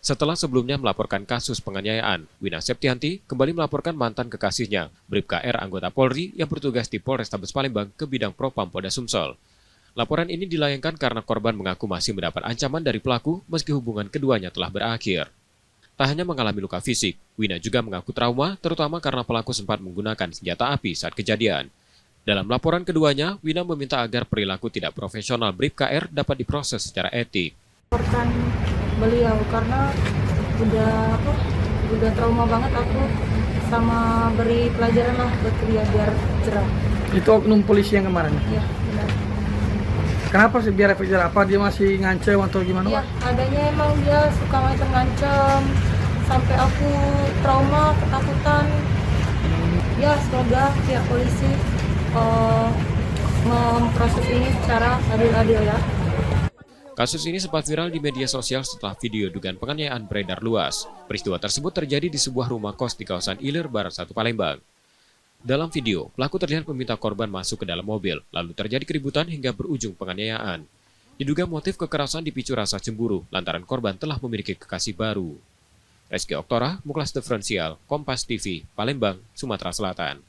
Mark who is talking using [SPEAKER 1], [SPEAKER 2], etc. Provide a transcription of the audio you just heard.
[SPEAKER 1] Setelah sebelumnya melaporkan kasus penganiayaan, Wina Septianti kembali melaporkan mantan kekasihnya, Bribka R anggota Polri yang bertugas di Polrestabes Palembang ke bidang Propam Polda Sumsel. Laporan ini dilayangkan karena korban mengaku masih mendapat ancaman dari pelaku meski hubungan keduanya telah berakhir. Tak hanya mengalami luka fisik, Wina juga mengaku trauma terutama karena pelaku sempat menggunakan senjata api saat kejadian. Dalam laporan keduanya, Wina meminta agar perilaku tidak profesional Bribka R dapat diproses secara etik.
[SPEAKER 2] Laporkan beliau karena udah trauma banget aku, sama beri pelajaran lah buat dia biar cerah.
[SPEAKER 3] Itu oknum polisi yang kemarin?
[SPEAKER 2] Iya, benar.
[SPEAKER 3] Kenapa sih biar efek jerah? Apa dia masih ngancem atau gimana?
[SPEAKER 2] Iya, adanya emang dia suka ngancem-ngancem sampai aku trauma, ketakutan. Ya, semoga pihak polisi memproses ini secara adil-adil ya.
[SPEAKER 1] Kasus ini sempat viral di media sosial setelah video dugaan penganiayaan beredar luas. Peristiwa tersebut terjadi di sebuah rumah kos di kawasan Ilir Barat 1 Palembang. Dalam video, pelaku terlihat meminta korban masuk ke dalam mobil, lalu terjadi keributan hingga berujung penganiayaan. Diduga motif kekerasan dipicu rasa cemburu lantaran korban telah memiliki kekasih baru. Reski Oktora, Muklas Diferensial, Kompas TV, Palembang, Sumatera Selatan.